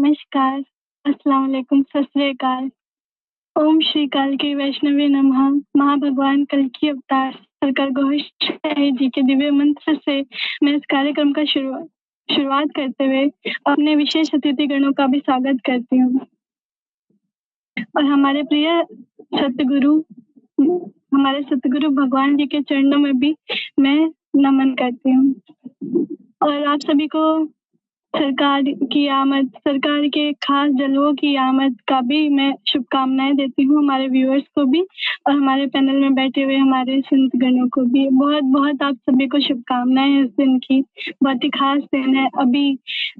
नमस्कार, अस्सलाम वालेकुम, सत श्री अकाल। ओम श्री काल की वैष्णवी नमः। महाभगवान कल की अवतार सरकार घोष जी के दिव्य मंत्र से मैं इस कार्यक्रम का शुरुआत करते हुए अपने विशेष अतिथि गणों का भी स्वागत करती हूँ और हमारे सतगुरु भगवान जी के चरणों में भी मैं नमन करती हूँ और आप सभी को सरकार के खास जलवों की आमद का भी मैं शुभकामनाएं देती हूँ हमारे व्यूअर्स को भी और हमारे पैनल में बैठे हुए हमारे संत गणों को भी बहुत बहुत आप सभी को शुभकामनाएं इस दिन की। बहुत ही खास दिन है। अभी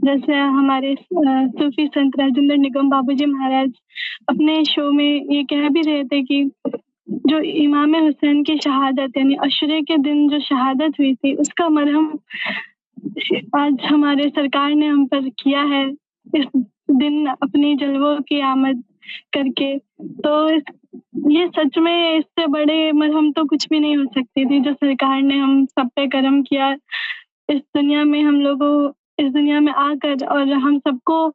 जैसे हमारे सूफी संत राजेंद्र निगम बाबूजी महाराज अपने शो में ये कह भी रहे थे कि जो इमाम हुसैन की शहादत यानी अशुरे के दिन जो शहादत हुई थी उसका मरहम आज हमारे सरकार ने हम पर किया है इस दिन अपनी जलवों की आमद करके। तो ये सच में इससे बड़े मरहम तो कुछ भी नहीं हो सकती थी जो सरकार ने हम सब पे करम किया इस दुनिया में हम लोगों इस दुनिया में आकर और हम सबको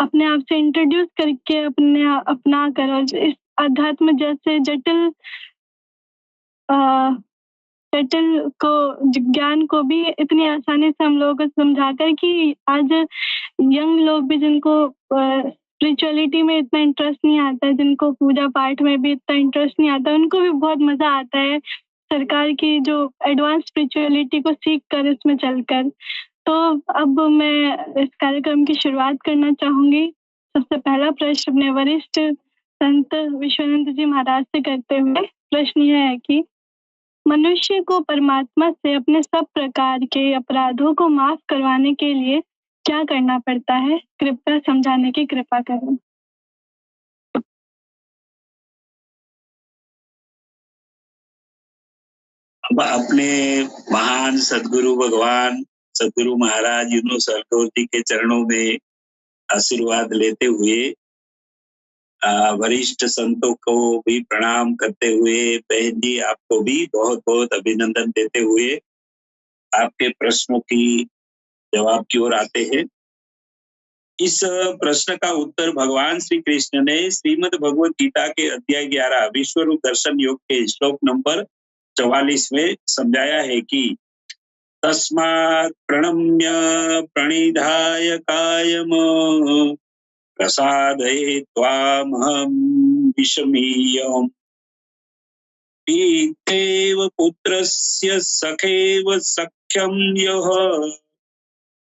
अपने आप से इंट्रोड्यूस करके अपना कर और इस अध्यात्म जैसे जटिल को ज्ञान को भी इतनी आसानी से हम लोगों को समझाकर कि आज यंग लोग भी जिनको स्पिरिचुअलिटी में इतना इंटरेस्ट नहीं आता है, जिनको पूजा पाठ में भी इतना इंटरेस्ट नहीं आता, उनको भी बहुत मजा आता है सरकार की जो एडवांस स्पिरिचुअलिटी को सीख कर इसमें चलकर। तो अब मैं इस कार्यक्रम की शुरुआत करना चाहूंगी। सबसे पहला प्रश्न अपने वरिष्ठ संत विश्वानंद जी महाराज से करते हुए प्रश्न यह है कि मनुष्य को परमात्मा से अपने सब प्रकार के अपराधों को माफ करवाने के लिए क्या करना पड़ता है? कृपया समझाने की कृपा करें। अपने महान सदगुरु भगवान सदगुरु महाराज यूनुस जी के चरणों में आशीर्वाद लेते हुए वरिष्ठ संतों को भी प्रणाम करते हुए बहन जी आपको भी बहुत बहुत अभिनंदन देते हुए आपके प्रश्नों की जवाब की ओर आते हैं। इस प्रश्न का उत्तर भगवान श्री कृष्ण ने श्रीमद् भगवत गीता के अध्याय 11 विश्व रूप दर्शन योग के श्लोक नंबर 44 में समझाया है कि तस्मात् प्रणम्य प्रणिधाय कायम प्रसादये त्वामहं विषमीयम् पितेव पुत्रस्य सखेव सख्यं यः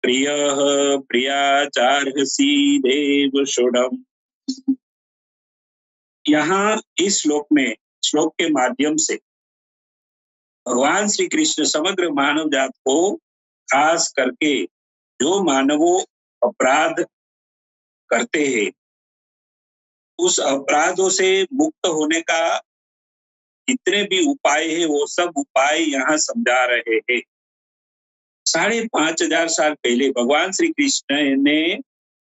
प्रियः प्रियाचार्हसि देव षोडम्। यहाँ इस श्लोक के माध्यम से भगवान श्री कृष्ण समग्र मानव जात को खास करके जो मानवों अपराध करते हैं उस अपराधों से मुक्त होने का जितने भी उपाय है वो सब उपाय यहाँ समझा रहे हैं। 5,500 साल पहले भगवान श्री कृष्ण ने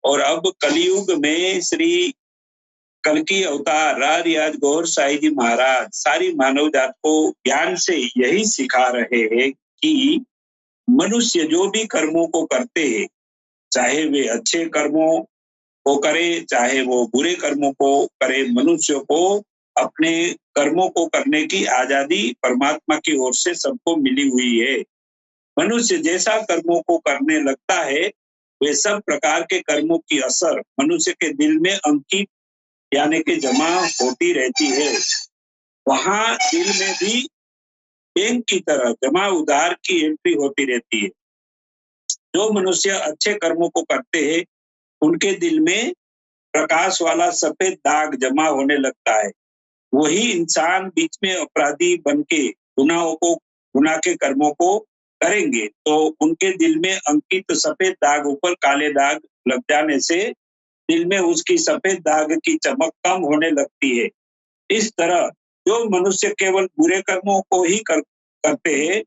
और अब कलयुग में श्री कल्कि अवतार राज गौर साई जी महाराज सारी मानव जात को ज्ञान से यही सिखा रहे हैं कि मनुष्य जो भी कर्मों को करते हैं चाहे वे अच्छे कर्मों को करे चाहे वो बुरे कर्मों को करे, मनुष्य को अपने कर्मों को करने की आजादी परमात्मा की ओर से सबको मिली हुई है। मनुष्य जैसा कर्मों को करने लगता है वे सब प्रकार के कर्मों की असर मनुष्य के दिल में अंकित यानी कि जमा होती रहती है। वहां दिल में भी बैंक की तरह जमा उधार की एंट्री होती रहती है। जो मनुष्य अच्छे कर्मों को करते हैं उनके दिल में प्रकाश वाला सफेद दाग जमा होने लगता है। वही इंसान बीच में अपराधी बनके गुनाह के कर्मों को करेंगे तो उनके दिल में अंकित सफेद दाग ऊपर काले दाग लग जाने से दिल में उसकी सफेद दाग की चमक कम होने लगती है। इस तरह जो मनुष्य केवल बुरे कर्मों को ही करते हैं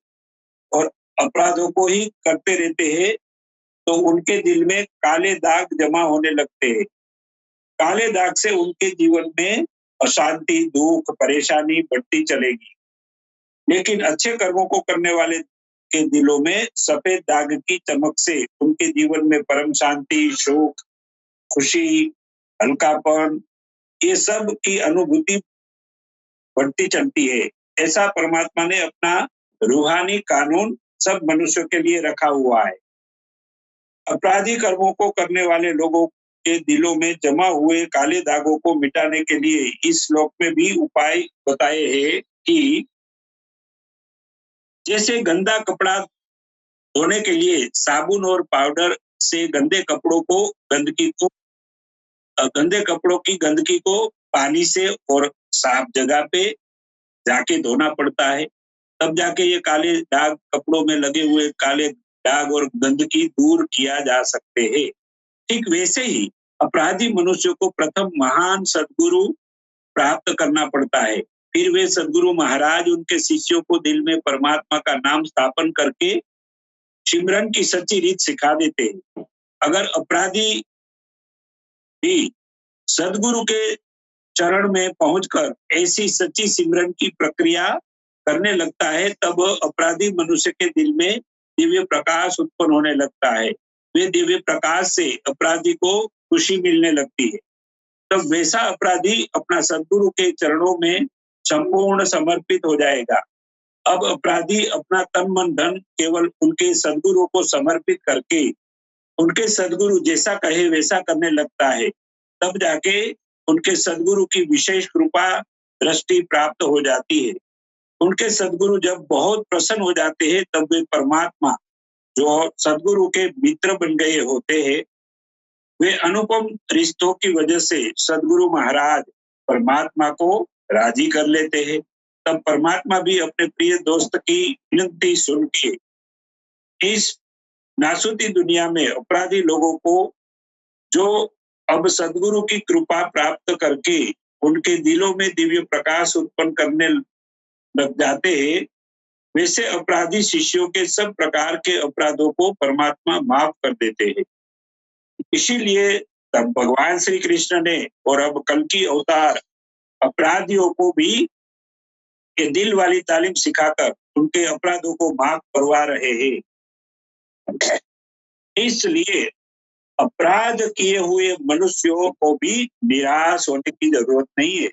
और अपराधों को ही करते रहते हैं तो उनके दिल में काले दाग जमा होने लगते हैं। काले दाग से उनके जीवन में अशांति, दुख, परेशानी बढ़ती चलेगी। लेकिन अच्छे कर्मों को करने वाले के दिलों में सफेद दाग की चमक से उनके जीवन में परम शांति, सुख खुशी, हल्कापन, ये सब की अनुभूति बढ़ती चलती है। ऐसा परमात्मा ने अपना रूहानी कानून सब मनुष्यों के लिए रखा हुआ है। अपराधी कर्मों को करने वाले लोगों के दिलों में जमा हुए काले दागों को मिटाने के लिए इस श्लोक में भी उपाय बताए हैं कि जैसे गंदा कपड़ा धोने के लिए साबुन और पाउडर से गंदे कपड़ों की गंदगी को पानी से और साफ जगह पे जाके धोना पड़ता है, तब जाके ये काले दाग कपड़ों में लगे हुए काले दाग और गंदगी दूर किया जा सकते हैं। ठीक वैसे ही अपराधी मनुष्य को प्रथम महान सद्गुरु प्राप्त करना पड़ता है। फिर वे सद्गुरु महाराज उनके शिष्यों को दिल में परमात्मा का नाम स्थापन करके सिमरन की सच्ची रीत सिखा देते हैं। अगर अपराधी भी सद्गुरु के चरण में पहुंचकर ऐसी सच्ची सिमरन की प्रक्रिया करने लगता है, तब अपराधी मनुष्य के दिल में दिव्य प्रकाश उत्पन्न होने लगता है। वे दिव्य प्रकाश से अपराधी को खुशी मिलने लगती है। तब वैसा अपराधी अपना सद्गुरु के चरणों में संपूर्ण समर्पित हो जाएगा। अब अपराधी अपना तन मन धन केवल उनके सद्गुरु को समर्पित करके उनके सद्गुरु जैसा कहे वैसा करने लगता है। तब जाके उनके सद्गुरु की विशेष कृपा दृष्टि प्राप्त हो जाती है। उनके सद्गुरु जब बहुत प्रसन्न हो जाते हैं, तब वे परमात्मा जो सद्गुरु के मित्र बन गए होते हैं, वे अनुपम रिश्तों की वजह से सद्गुरु महाराज परमात्मा को राजी कर लेते हैं। तब परमात्मा भी अपने प्रिय दोस्त की विनती सुन के इस नासुती दुनिया में अपराधी लोगों को जो अब सद्गुरु की कृपा प्राप्त करके उनके दिलों में दिव्य प्रकाश उत्पन्न करने लग जाते हैं, वैसे अपराधी शिष्यों के सब प्रकार के अपराधों को परमात्मा माफ कर देते हैं। इसीलिए तब भगवान श्री कृष्ण ने और अब कल की अवतार अपराधियों को भी ये दिल वाली तालीम सिखाकर उनके अपराधों को माफ करवा रहे हैं। इसलिए अपराध किए हुए मनुष्यों को भी निराश होने की जरूरत नहीं है।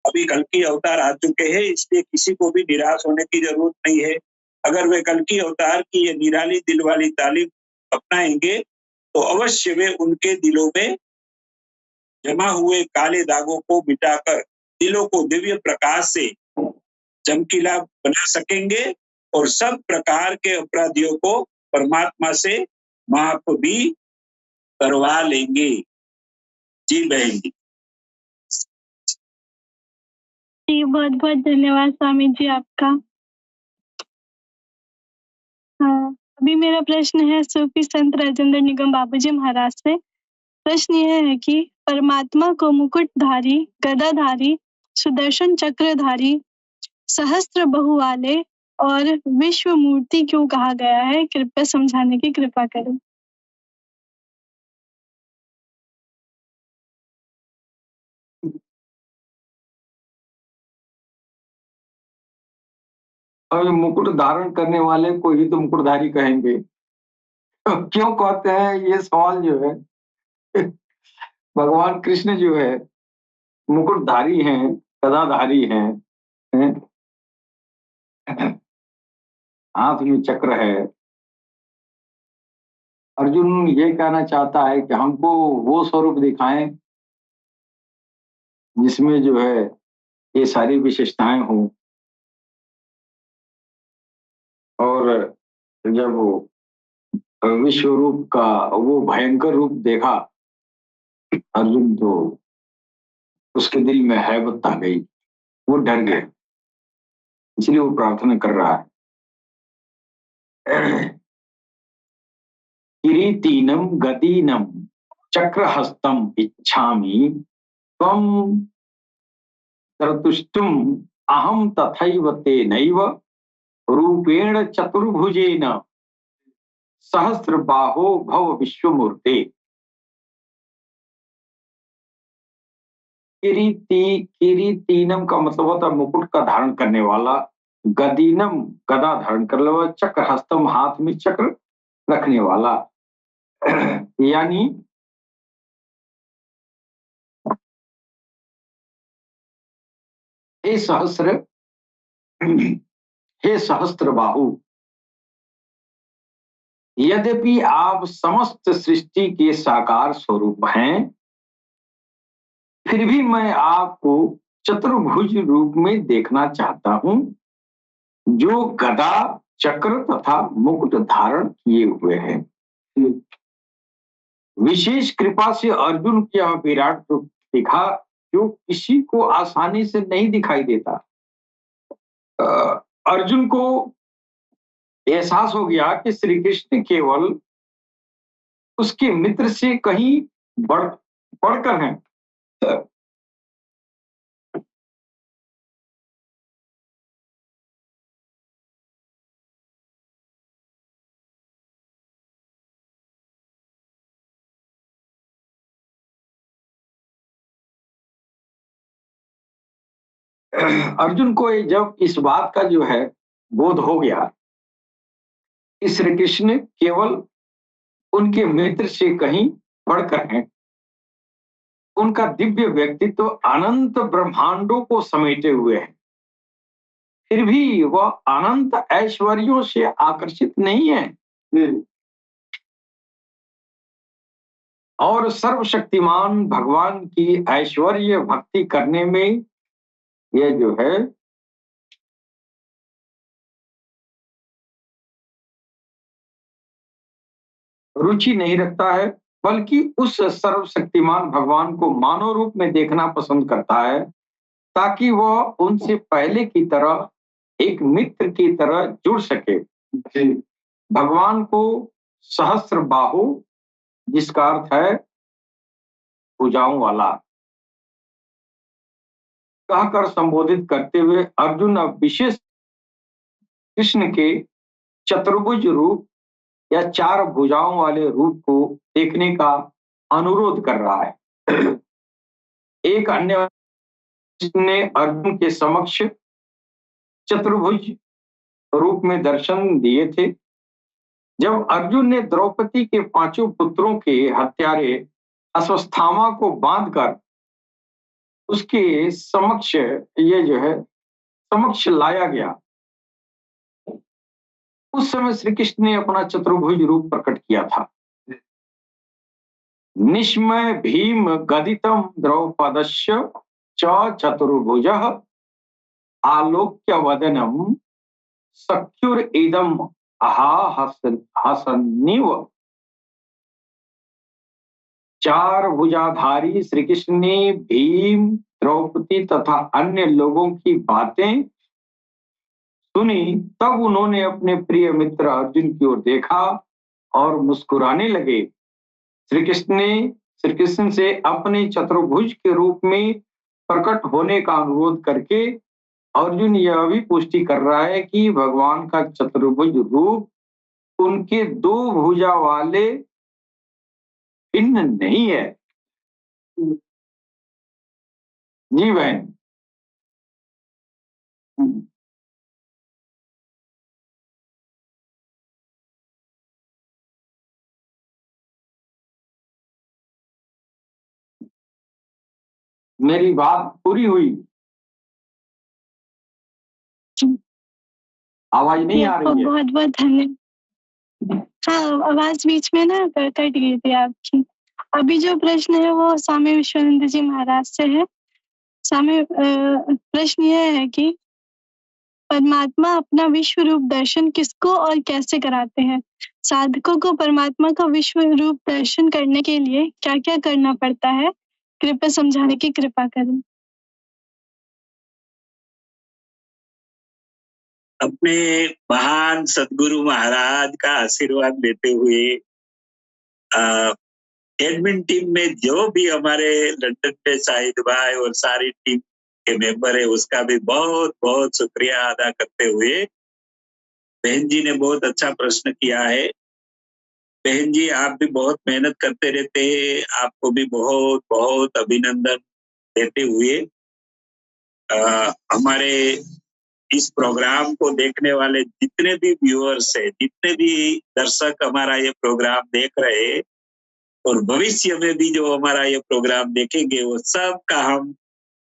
अभी कल की अवतार आ चुके हैं, इसलिए किसी को भी निराश होने की जरूरत नहीं है। अगर वे कल की अवतार की ये निराली दिल वाली तालीम अपनाएंगे तो अवश्य वे उनके दिलों में जमा हुए काले दागों को मिटाकर दिलों को दिव्य प्रकाश से चमकीला बना सकेंगे और सब प्रकार के अपराधियों को परमात्मा से माफ भी करवा लेंगे। जी बहन जी। बहुत बहुत धन्यवाद स्वामी जी आपका। हाँ, अभी मेरा प्रश्न है सूफी संत राजेंद्र निगम बाबूजी महाराज से। प्रश्न यह है कि परमात्मा को मुकुटधारी, गदाधारी, सुदर्शन चक्रधारी, सहस्त्र बहु वाले और विश्व मूर्ति क्यों कहा गया है? कृपया समझाने की कृपा करें। और मुकुट धारण करने वाले को ही तो मुकुटधारी कहेंगे। क्यों कहते हैं ये सवाल जो है, भगवान कृष्ण जो है मुकुटधारी हैं, गदाधारी हैं, हाथ में चक्र है। अर्जुन ये कहना चाहता है कि हमको वो स्वरूप दिखाएं जिसमें जो है ये सारी विशेषताएं हों। और जब विश्व रूप का वो भयंकर रूप देखा अर्जुन, तो उसके दिल में हैबत आ गई, वो डर गए, इसलिए वो प्रार्थना कर रहा है। किरीटीनम गदीनम चक्रहस्तम इच्छामि त्वं त्रतुष्टुम अहम तथैव तेनैव रूपेण चतुर्भुजेन सहस्रबाहो भव विश्वमूर्ते। किरीटीनम का मतलब होता है मुकुट का धारण करने वाला, गदीनम गदा धारण करने वाला, चक्रहस्तम हाथ में चक्र रखने वाला। यानी हे सहस्त्र बाहु, यद्यपि आप समस्त सृष्टि के साकार स्वरूप हैं, फिर भी मैं आपको चतुर्भुज रूप में देखना चाहता हूं, जो गदा, चक्र तथा मुकुट धारण किए हुए हैं। विशेष कृपा से अर्जुन की यह विराट रूप दिखा, जो किसी को आसानी से नहीं दिखाई देता। अर्जुन को एहसास हो गया कि श्री कृष्ण केवल उसके मित्र से कहीं बढ़कर हैं। अर्जुन को जब इस बात का जो है बोध हो गया कि श्री कृष्ण केवल उनके मित्र से कहीं बढ़कर हैं, उनका दिव्य व्यक्तित्व अनंत ब्रह्मांडों को समेटे हुए है, फिर भी वह अनंत ऐश्वर्यों से आकर्षित नहीं है और सर्वशक्तिमान भगवान की ऐश्वर्य भक्ति करने में यह जो है रुचि नहीं रखता है, बल्कि उस सर्वशक्तिमान भगवान को मानव रूप में देखना पसंद करता है, ताकि वह उनसे पहले की तरह एक मित्र की तरह जुड़ सके। भगवान को सहस्त्र बाहु, जिसका अर्थ है भुजाओं वाला, कहकर संबोधित करते हुए अर्जुन अब विशेष कृष्ण के चतुर्भुज रूप या चार भुजाओं वाले रूप को देखने का अनुरोध कर रहा है। एक अन्य ने अर्जुन के समक्ष चतुर्भुज रूप में दर्शन दिए थे। जब अर्जुन ने द्रौपदी के पांचों पुत्रों के हत्यारे अश्वत्थामा को बांधकर उसके समक्ष ये जो है समक्ष लाया गया, उस समय श्री कृष्ण ने अपना चतुर्भुज रूप प्रकट किया था। निष्मय भीम गदितम द्रौपदस्य च चतुर्भुजः आलोक्य वदनम सख्युर इदम हसन्निव। चार भुजाधारी श्री कृष्ण ने भीम, द्रौपदी तथा अन्य लोगों की बातें सुनी, तब उन्होंने अपने प्रिय मित्र अर्जुन की ओर देखा और मुस्कुराने लगे। श्री कृष्ण से अपने चतुर्भुज के रूप में प्रकट होने का अनुरोध करके अर्जुन यह भी पुष्टि कर रहा है कि भगवान का चतुर्भुज रूप उनके दो भुजा वाले भिन्न नहीं है। जी बहन। मेरी बात पूरी हुई? आवाज नहीं आ रही है? बहुत बहुत धन्यवाद। हाँ, आवाज बीच में ना कट गई थी आपकी। अभी जो प्रश्न है वो स्वामी विश्वानंद जी महाराज से है। स्वामी प्रश्न यह है कि परमात्मा अपना विश्व रूप दर्शन किसको और कैसे कराते हैं? साधकों को परमात्मा का विश्व रूप दर्शन करने के लिए क्या क्या करना पड़ता है? कृपया समझाने की कृपा करें। अपने महान सदगुरु महाराज का आशीर्वाद लेते हुए एडमिन टीम में जो भी हमारे लंदन पे शाहिद भाई और सारी टीम के मेंबर है, उसका भी बहुत बहुत शुक्रिया अदा करते हुए, बहन जी ने बहुत अच्छा प्रश्न किया है। बहन जी, आप भी बहुत मेहनत करते रहते हैं, आपको भी बहुत बहुत अभिनंदन देते हुए हमारे इस प्रोग्राम को देखने वाले जितने भी व्यूअर्स है, जितने भी दर्शक हमारा ये प्रोग्राम देख रहे हैं और भविष्य में भी जो हमारा ये प्रोग्राम देखेंगे, वो सब का हम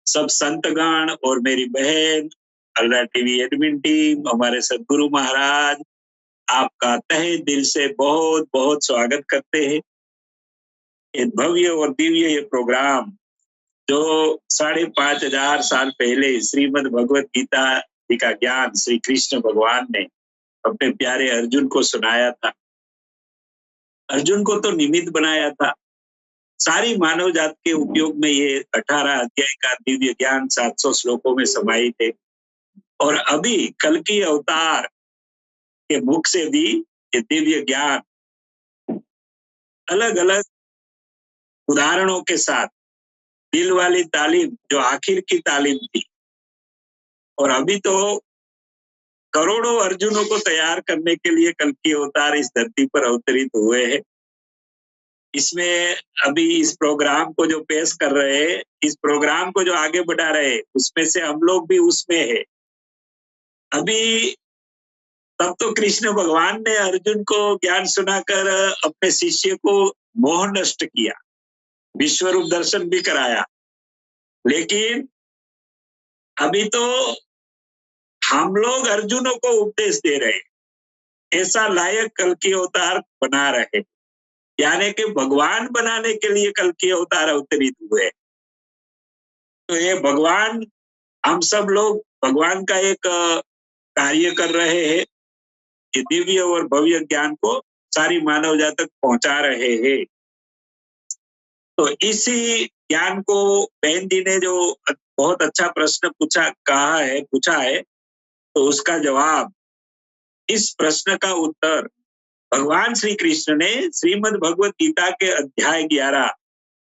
सब संतगण और मेरी बहन, अलरा टीवी एडमिन टीम, हमारे सदगुरु महाराज आपका तहे दिल से बहुत बहुत स्वागत करते हैं। ये भव्य और दिव्य ये प्रोग्राम जो 5,500 साल पहले श्रीमद् भगवत गीता जी का ज्ञान श्री कृष्ण भगवान ने अपने प्यारे अर्जुन को सुनाया था। अर्जुन को तो निमित्त बनाया था, सारी मानव जात के उपयोग में ये 18 अध्याय का दिव्य ज्ञान 700 श्लोकों में समाहित है। और अभी कल की अवतार के मुख से भी ये दिव्य ज्ञान अलग अलग उदाहरणों के साथ दिल वाली तालीम जो आखिर की तालीम थी, और अभी तो करोड़ों अर्जुनों को तैयार करने के लिए कल की अवतार इस धरती पर अवतरित हुए हैं। इसमें अभी इस प्रोग्राम को जो पेश कर रहे हैं, इस प्रोग्राम को जो आगे बढ़ा रहे हैं, उसमें से हम लोग भी उसमें है। अभी तब तो कृष्ण भगवान ने अर्जुन को ज्ञान सुनाकर अपने शिष्य को मोह नष्ट किया, विश्वरूप दर्शन भी कराया, लेकिन अभी तो हम लोग अर्जुनों को उपदेश दे रहे हैं। ऐसा लायक कल की अवतार बना रहे, यानी कि भगवान बनाने के लिए कल की अवतार अवतरित हुए। तो ये भगवान, हम सब लोग भगवान का एक कार्य कर रहे हैं, ये दिव्य और भव्य ज्ञान को सारी मानव जात तक पहुंचा रहे हैं। तो इसी ज्ञान को बहन जी ने जो बहुत अच्छा प्रश्न पूछा है, तो उसका जवाब, इस प्रश्न का उत्तर भगवान श्री कृष्ण ने श्रीमद् भगवत गीता के अध्याय 11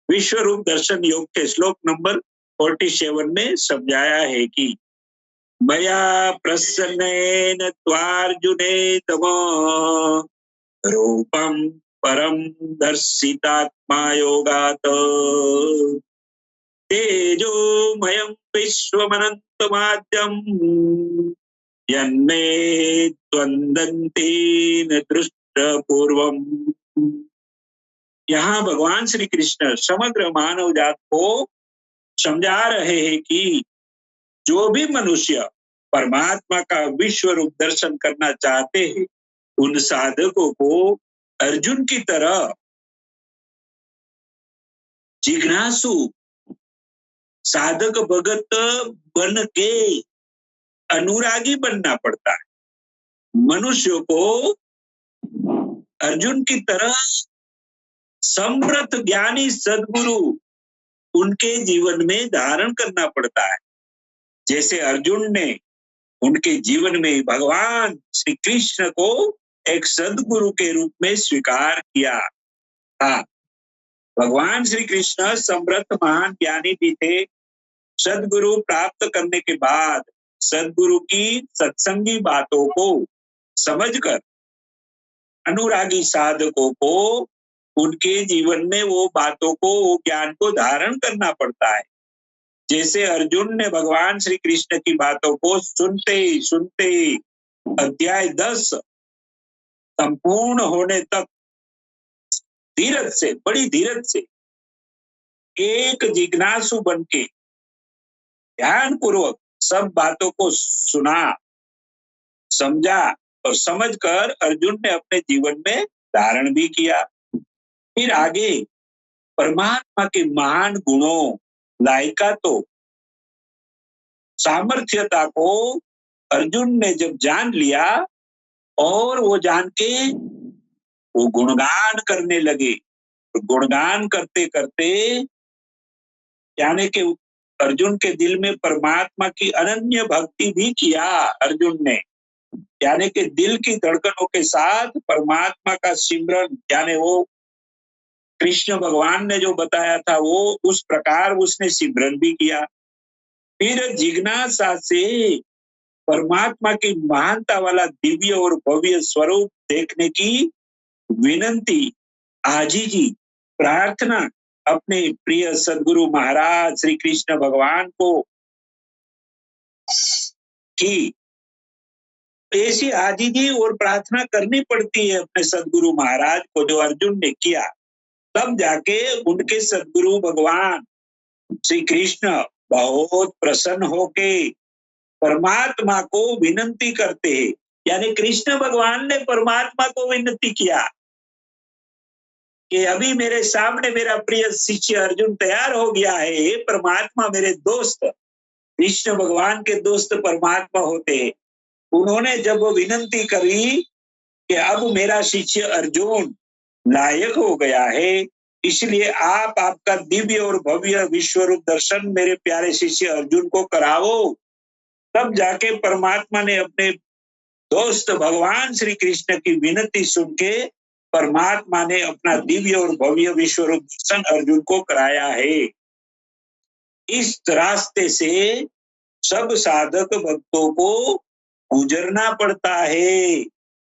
विश्व रूप दर्शन योग के श्लोक नंबर 47 में समझाया है कि मया प्रसन्नेन त्वार्जुने तम रूपम परम दर्शितात्मा योगात् तेजोमयं विश्वमनन्तमाद्यं यन्मे त्वन्दन्तेन दृष्टपूर्वम्। यहाँ भगवान श्री कृष्ण समग्र मानव जात को समझा रहे हैं कि जो भी मनुष्य परमात्मा का विश्व रूप दर्शन करना चाहते हैं, उन साधकों को अर्जुन की तरह जिज्ञासु साधक भगत बन के अनुरागी बनना पड़ता है। मनुष्य को अर्जुन की तरह समृद्ध ज्ञानी सद्गुरु उनके जीवन में धारण करना पड़ता है। जैसे अर्जुन ने उनके जीवन में भगवान श्री कृष्ण को एक सद्गुरु के रूप में स्वीकार किया था। भगवान श्री कृष्ण समृद्ध महान ज्ञानी भी थे। सद्गुरु प्राप्त करने के बाद सद्गुरु की सत्संगी बातों को समझकर अनुरागी साधकों को उनके जीवन में वो बातों को, वो ज्ञान को धारण करना पड़ता है। जैसे अर्जुन ने भगवान श्री कृष्ण की बातों को सुनते सुनते अध्याय 10 संपूर्ण होने तक धीरज से, बड़ी धीरज से एक जिज्ञासु बन के ध्यान पूर्वक सब बातों को सुना, समझा और समझकर अर्जुन ने अपने जीवन में धारण भी किया। फिर आगे परमात्मा के महान गुणों, लायकातों, सामर्थ्यता को अर्जुन ने जब जान लिया और वो जान के वो गुणगान करने लगे। तो गुणगान करते करते यानी कि अर्जुन के दिल में परमात्मा की अनन्य भक्ति भी किया अर्जुन ने, यानी कि दिल की धड़कनों के साथ परमात्मा का सिमरन, यानी वो कृष्ण भगवान ने जो बताया था वो उस प्रकार उसने सिमरन भी किया। फिर जिज्ञासा से परमात्मा की महानता वाला दिव्य और भव्य स्वरूप देखने की विनंती, आजीजी, प्रार्थना अपने प्रिय सद्गुरु महाराज श्री कृष्ण भगवान को की। ऐसी आजीजी और प्रार्थना करनी पड़ती है अपने सद्गुरु महाराज को, जो अर्जुन ने किया। तब जाके उनके सद्गुरु भगवान श्री कृष्ण बहुत प्रसन्न होके परमात्मा को विनती करते हैं। यानी कृष्ण भगवान ने परमात्मा को विनती किया कि अभी मेरे सामने मेरा प्रिय शिष्य अर्जुन तैयार हो गया है, हे परमात्मा मेरे दोस्त। कृष्ण भगवान के दोस्त परमात्मा होते हैं। उन्होंने जब वो विनती करी कि अब मेरा शिष्य अर्जुन लायक हो गया है, इसलिए आप आपका दिव्य और भव्य विश्व रूप दर्शन मेरे प्यारे शिष्य अर्जुन को कराओ। तब जाके परमात्मा ने अपने दोस्त भगवान श्री कृष्ण की विनती सुन के परमात्मा ने अपना दिव्य और भव्य विश्व रूप दर्शन अर्जुन को कराया है। इस रास्ते से सब साधक भक्तों को गुजरना पड़ता है,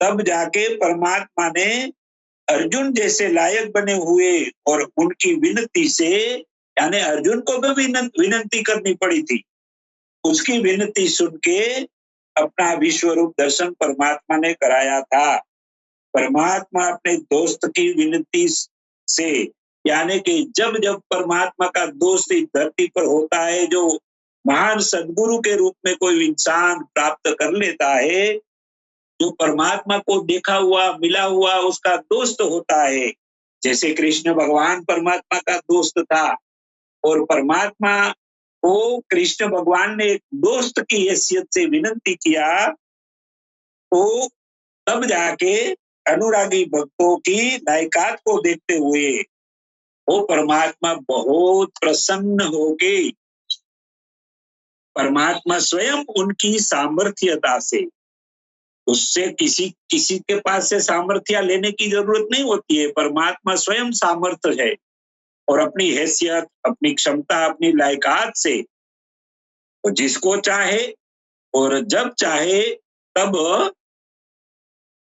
तब जाके परमात्मा ने अर्जुन जैसे लायक बने हुए। और उनकी विनती से, यानी अर्जुन को भी विनती करनी पड़ी थी, उसकी विनती सुन के अपना विश्व रूप दर्शन परमात्मा ने कराया था। परमात्मा अपने दोस्त की विनती से, यानी कि जब जब परमात्मा का दोस्त इस धरती पर होता है, जो महान सद्गुरु के रूप में कोई इंसान प्राप्त कर लेता है, जो परमात्मा को देखा हुआ मिला हुआ उसका दोस्त होता है। जैसे कृष्ण भगवान परमात्मा का दोस्त था, और परमात्मा को कृष्ण भगवान ने एक दोस्त की हैसियत से विनती किया, तो तब जाके अनुरागी भक्तों की लायकात को देखते हुए वो परमात्मा बहुत प्रसन्न होके, परमात्मा स्वयं उनकी सामर्थ्यता से, उससे किसी के पास से सामर्थ्य लेने की जरूरत नहीं होती है। परमात्मा स्वयं सामर्थ्य है, और अपनी हैसियत, अपनी क्षमता, अपनी लायकात से तो जिसको चाहे और जब चाहे तब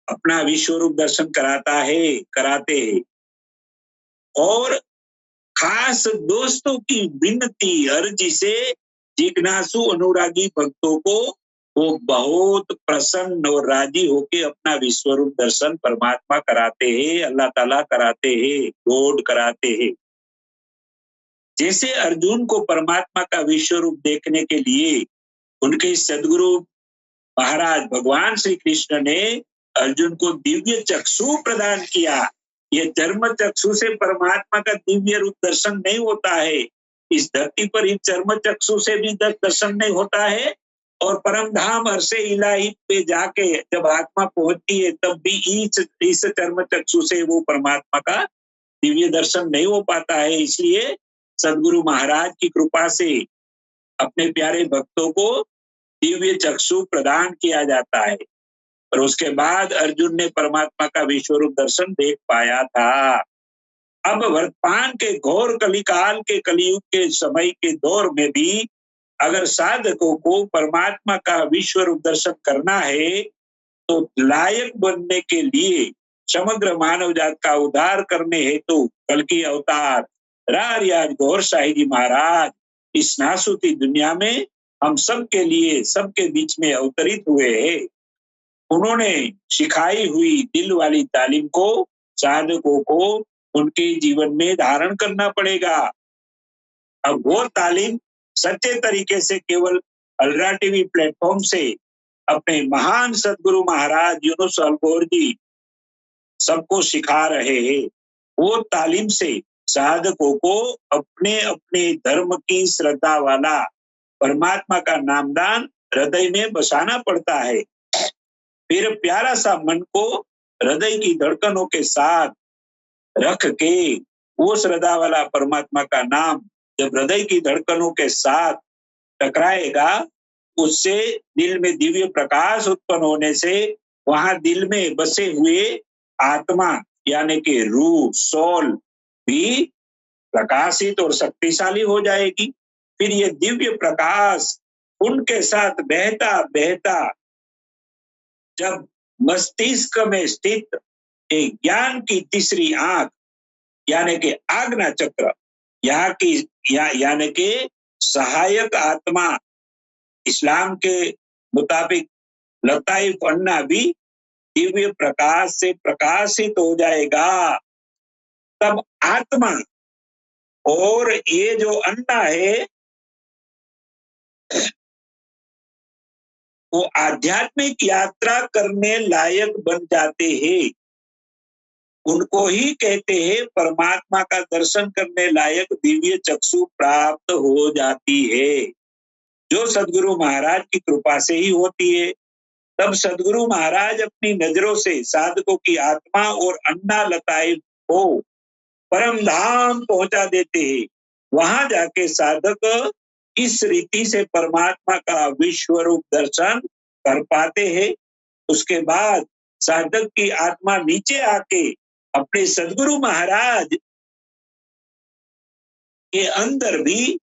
अपना विश्व रूप दर्शन कराते हैं। और खास दोस्तों की विनती अर्जी से जिज्ञासु अनुरागी भक्तों को वो बहुत प्रसन्न और राजी होके अपना विश्व रूप दर्शन परमात्मा कराते हैं, अल्लाह ताला कराते हैं, गॉड कराते हैं। जैसे अर्जुन को परमात्मा का विश्व रूप देखने के लिए उनके सद्गुरु महाराज भगवान श्री कृष्ण ने अर्जुन को दिव्य चक्षु प्रदान किया। ये चर्म चक्षु से परमात्मा का दिव्य रूप दर्शन नहीं होता है। इस धरती पर इस चर्म चक्षु से भी दर्शन नहीं होता है, और परम धाम अर्शे इलाही पे जाके जब आत्मा पहुंचती है तब भी इस चर्म चक्षु से वो परमात्मा का दिव्य दर्शन नहीं हो पाता है। इसलिए सद्गुरु महाराज की कृपा से अपने प्यारे भक्तों को दिव्य चक्षु प्रदान किया जाता है, और उसके बाद अर्जुन ने परमात्मा का विश्व रूप दर्शन देख पाया था। अब वर्तमान के घोर कलिकाल के कलियुग के समय के दौर में भी अगर साधकों को परमात्मा का विश्व रूप दर्शन करना है, तो लायक बनने के लिए समग्र मानव जात का उद्धार करने हेतु कल्कि अवतार रारियाज गौर साई जी महाराज इस नासुती दुनिया में हम सब के लिए, सबके बीच में अवतरित हुए हैं। उन्होंने सिखाई हुई दिल वाली तालीम को साधकों को उनके जीवन में धारण करना पड़ेगा। अब वो तालीम सच्चे तरीके से केवल अलरा टीवी प्लेटफॉर्म से अपने महान सद्गुरु महाराज यूनुस अलगोर जी सबको सिखा रहे हैं। वो तालीम से साधकों को अपने अपने धर्म की श्रद्धा वाला परमात्मा का नामदान हृदय में बसाना पड़ता है। फिर प्यारा सा मन को हृदय की धड़कनों के साथ रख के वो श्रद्धा वाला परमात्मा का नाम जब हृदय की धड़कनों के साथ टकराएगा, उससे दिल में दिव्य प्रकाश उत्पन्न होने से वहां दिल में बसे हुए आत्मा यानी कि रूह, सोल भी प्रकाशित और शक्तिशाली हो जाएगी। फिर ये दिव्य प्रकाश उनके साथ बहता बहता जब मस्तिष्क में स्थित एक ज्ञान की तीसरी आंख यानी कि आज्ञा चक्र यानी कि सहायक आत्मा इस्लाम के मुताबिक लताइफ अन्ना भी दिव्य प्रकाश से प्रकाशित हो जाएगा। तब आत्मा और ये जो अन्ना है वो आध्यात्मिक यात्रा करने लायक बन जाते हैं। उनको ही कहते हैं परमात्मा का दर्शन करने लायक दिव्य चक्षु प्राप्त हो जाती है, जो सदगुरु महाराज की कृपा से ही होती है। तब सदगुरु महाराज अपनी नजरों से साधकों की आत्मा और अन्ना लताएं को परम धाम पहुंचा देते हैं। वहां जाके साधक इस रीति से परमात्मा का विश्व रूप दर्शन कर पाते हैं। उसके बाद साधक की आत्मा नीचे आके अपने सदगुरु महाराज के अंदर भी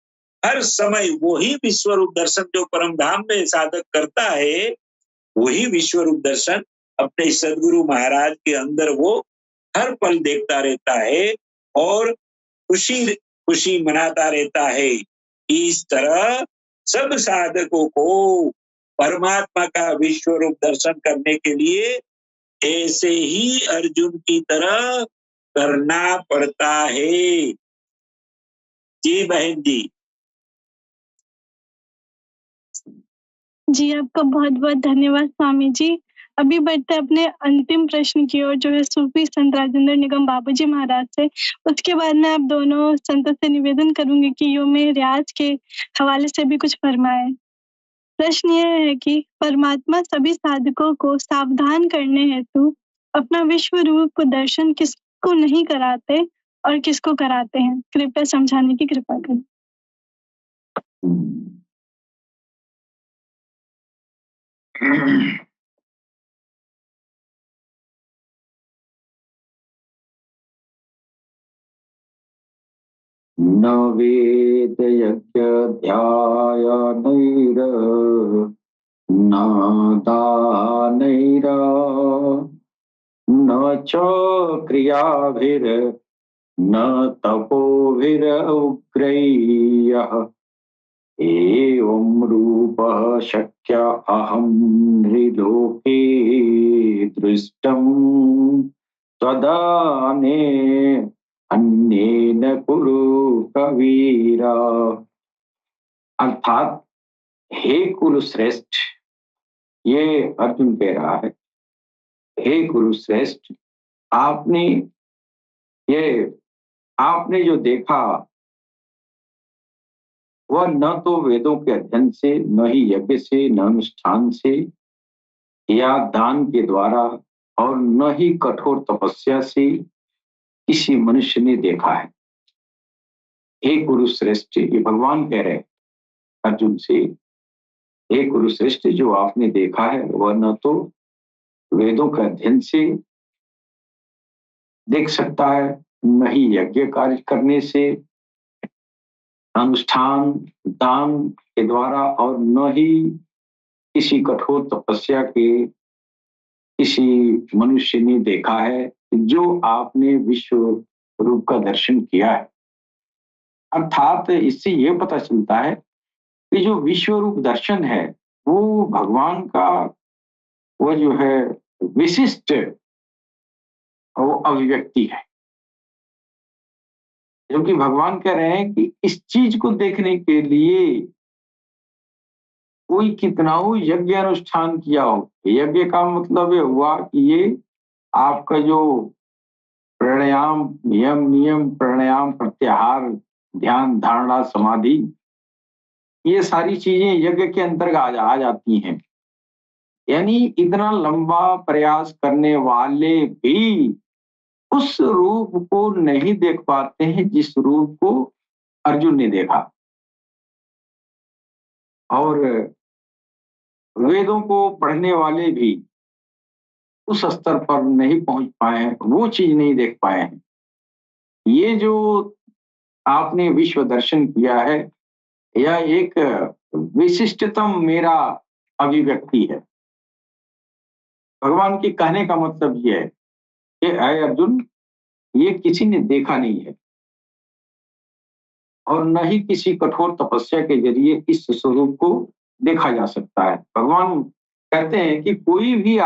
हर समय वही विश्व रूप दर्शन जो परम धाम में साधक करता है, वही विश्व रूप दर्शन अपने सदगुरु महाराज के अंदर वो हर पल देखता रहता है और खुशी खुशी मनाता रहता है। इस तरह सब साधकों को परमात्मा का विश्व रूप दर्शन करने के लिए ऐसे ही अर्जुन की तरह करना पड़ता है। जी बहन जी। जी, आपका बहुत बहुत धन्यवाद स्वामी जी। अभी बढ़ते अपने अंतिम प्रश्न की ओर, जो है सूफी संत राजेंद्र निगम बाबूजी महाराज से। उसके बाद मैं आप दोनों संतों से निवेदन करूंगी कि यो में रियाज के हवाले से भी कुछ फरमाए। प्रश्न यह है कि परमात्मा सभी साधकों को सावधान करने हेतु अपना विश्व रूप को दर्शन किसको नहीं कराते और किसको कराते हैं? कृपया समझाने की कृपा करें। न वेद यज्ञ ध्याय नैर न दानैर न च क्रियाभिर न तपोभिर उग्रैः एवं रूपः शक्य अहं नृलोके दृष्टम् त्वदाने अन्येन कुरु कबीरा। अर्थात हे कुरु श्रेष्ठ, ये अर्जुन कह रहा है, हे कुरु श्रेष्ठ, आपने जो देखा वह न तो वेदों के अध्ययन से, न ही यज्ञ से, न अनुष्ठान से या दान के द्वारा, और न ही कठोर तपस्या से किसी मनुष्य ने देखा है। हे गुरु श्रेष्ठ, ये भगवान कह रहे अर्जुन से, हे गुरु श्रेष्ठ, जो आपने देखा है वह न तो वेदों के अध्ययन से देख सकता है, न ही यज्ञ कार्य करने से, अनुष्ठान दान के द्वारा, और न ही किसी कठोर तपस्या के किसी मनुष्य ने देखा है जो आपने विश्व रूप का दर्शन किया है। अर्थात इससे ये पता चलता है कि जो विश्व रूप दर्शन है वो भगवान का वो जो है विशिष्ट वो अभिव्यक्ति है, क्योंकि भगवान कह रहे हैं कि इस चीज को देखने के लिए कोई कितना हो यज्ञ अनुष्ठान किया हो। यज्ञ का मतलब ये हुआ कि ये आपका जो प्राणायाम नियम प्राणायाम प्रत्याहार ध्यान धारणा समाधि, ये सारी चीजें यज्ञ के अंतर्गत आ जाती हैं। यानी इतना लंबा प्रयास करने वाले भी उस रूप को नहीं देख पाते हैं जिस रूप को अर्जुन ने देखा, और वेदों को पढ़ने वाले भी उस स्तर पर नहीं पहुंच पाए हैं, वो चीज नहीं देख पाए हैं। ये जो आपने विश्व दर्शन किया है यह एक विशिष्टतम मेरा अभिव्यक्ति है। भगवान के कहने का मतलब यह है कि ऐ अर्जुन, ये किसी ने देखा नहीं है और न ही किसी कठोर तपस्या के जरिए इस स्वरूप को देखा जा सकता है। भगवान कहते हैं कि कोई भी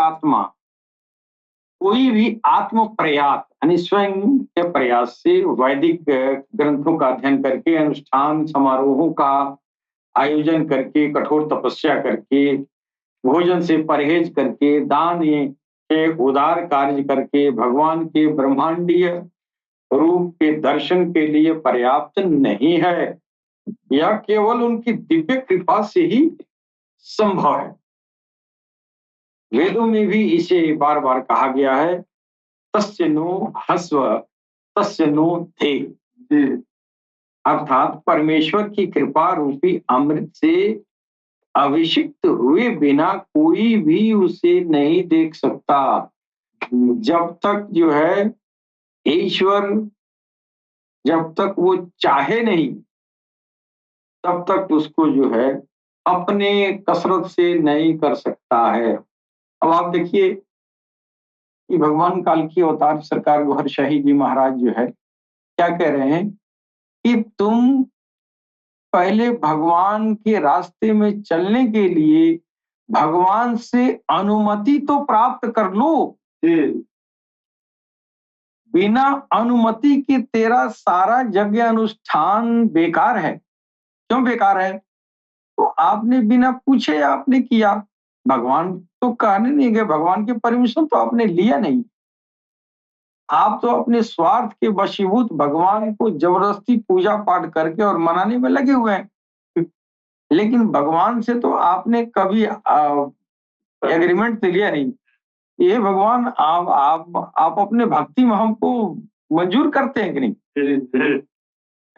आत्म प्रयास यानी स्वयं के प्रयास से वैदिक ग्रंथों का अध्ययन करके अनुष्ठान समारोहों का आयोजन करके, कठोर तपस्या करके, भोजन से परहेज करके, दान के उदार कार्य करके भगवान के ब्रह्मांडीय रूप के दर्शन के लिए पर्याप्त नहीं है। यह केवल उनकी दिव्य कृपा से ही संभव है। वेदों में भी इसे बार बार कहा गया है, तस्य नो हस्व तस्य नो थे, अर्थात परमेश्वर की कृपा रूपी अमृत से अभिषिक्त हुए बिना कोई भी उसे नहीं देख सकता। जब तक जो है ईश्वर, जब तक वो चाहे नहीं, तब तक उसको जो है अपने कसरत से नहीं कर सकता है। अब आप देखिए कि भगवान काल की अवतार सरकार गौहर शाही जी महाराज जो है क्या कह रहे हैं कि तुम पहले भगवान के रास्ते में चलने के लिए भगवान से अनुमति तो प्राप्त कर लो। बिना अनुमति के तेरा सारा यज्ञ अनुष्ठान बेकार है। क्यों बेकार है? तो आपने बिना पूछे आपने किया, भगवान तो कहने नहीं गए, भगवान के परमिशन तो आपने लिया नहीं। आप तो अपने स्वार्थ के वशीभूत भगवान को जबरदस्ती पूजा पाठ करके और मनाने में लगे हुए हैं। लेकिन भगवान से तो आपने कभी एग्रीमेंट तो लिया नहीं। ये भगवान आप अपने भक्ति में हमको मंजूर करते हैं कि नहीं?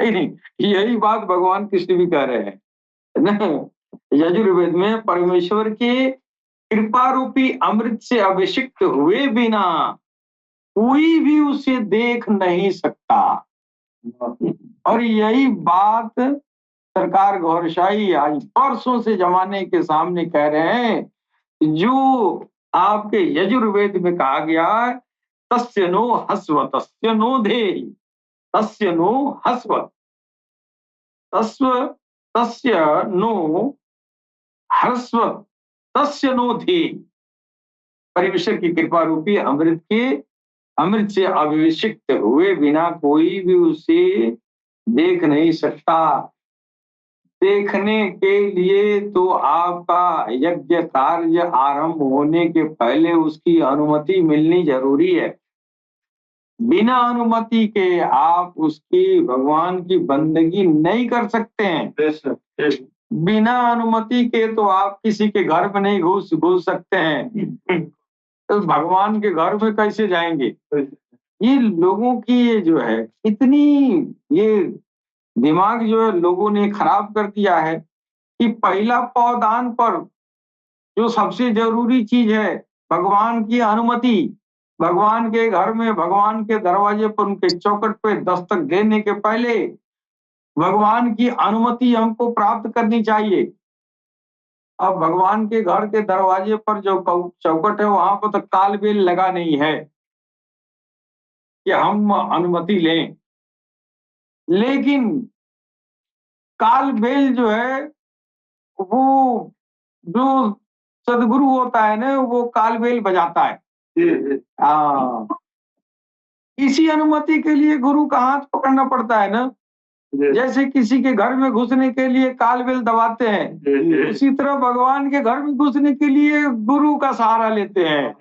नहीं, यही बात भगवान कृष्ण भी कह रहे हैं ना। यजुर्वेद में परमेश्वर के कृपा रूपी अमृत से अभिषिक्त हुए बिना कोई भी उसे देख नहीं सकता। और यही बात सरकार गौहर शाही आज वर्षों से जमाने के सामने कह रहे हैं। जो आपके यजुर्वेद में कहा गया है, तस्य नो हस्व तस्य नो धेहि, तस्य नो हस्व तस्य नो हस्व तस्य नो धेहि। परमेश्वर की कृपा रूपी अमृत से अभिषिक्त हुए बिना कोई भी उसे देख नहीं सकता। देखने के लिए तो आपका यज्ञ कार्य आरंभ होने के पहले उसकी अनुमति मिलनी जरूरी है। बिना अनुमति के आप उसकी भगवान की बंदगी नहीं कर सकते हैं। बिना अनुमति के तो आप किसी के घर में नहीं घुस सकते हैं। तो भगवान के घर में कैसे जाएंगे? ये लोगों की ये जो है इतनी ये दिमाग जो है लोगों ने खराब कर दिया है कि पहला पौदान पर जो सबसे जरूरी चीज है भगवान की अनुमति। भगवान के घर में, भगवान के दरवाजे पर, उनके चौखट पे दस्तक देने के पहले भगवान की अनुमति हमको प्राप्त करनी चाहिए। अब भगवान के घर के दरवाजे पर जो चौखट है वहां पर तो कालबेल लगा नहीं है कि हम अनुमति लें। लेकिन कालबेल जो है वो जो सदगुरु होता है ना, वो कालबेल बजाता है। इसी अनुमति के लिए गुरु का हाथ पकड़ना पड़ता है ना। जैसे किसी के घर में घुसने के लिए कालबेल दबाते हैं, उसी तरह भगवान के घर में घुसने के लिए गुरु का सहारा लेते हैं।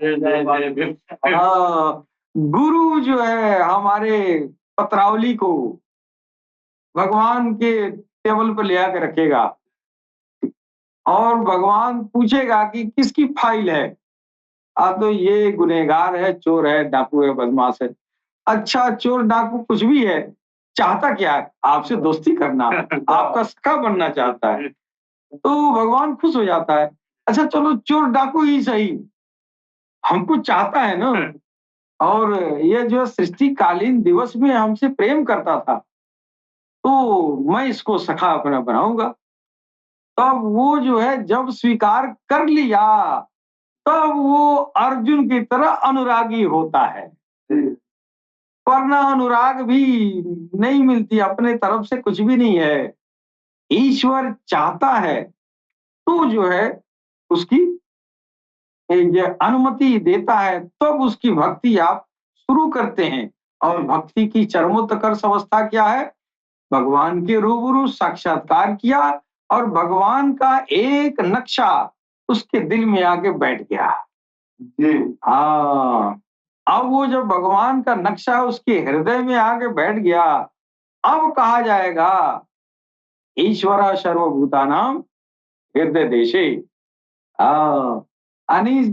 गुरु जो है हमारे पत्रावली को भगवान के टेबल पर ले आकर रखेगा और भगवान पूछेगा कि किसकी फाइल है। तो ये गुनहगार है, चोर है, डाकू है, बदमाश है। अच्छा, चोर डाकू कुछ भी है, चाहता क्या है? आपसे दोस्ती करना, आपका सखा बनना चाहता है। तो भगवान खुश हो जाता है। अच्छा चलो, चोर डाकू ही सही, हमको चाहता है ना, और ये जो सृष्टिकालीन दिवस में हमसे प्रेम करता था, तो मैं इसको सखा अपना बनाऊंगा। तब वो जो है जब स्वीकार कर लिया, तब वो अर्जुन की तरह अनुरागी होता है। वरना अनुराग भी नहीं मिलती, अपने तरफ से कुछ भी नहीं है। ईश्वर चाहता है तो जो है उसकी अनुमति देता है, तब उसकी भक्ति आप शुरू करते हैं। और भक्ति की चरमोत्कर्ष अवस्था क्या है? भगवान के रूबरू साक्षात्कार किया और भगवान का एक नक्शा उसके दिल में आके बैठ गया। हाँ, अब वो जब भगवान का नक्शा उसके हृदय में आके बैठ गया, अब कहा जाएगा ईश्वरा सर्वभूतानाम हृदय देशे। यानी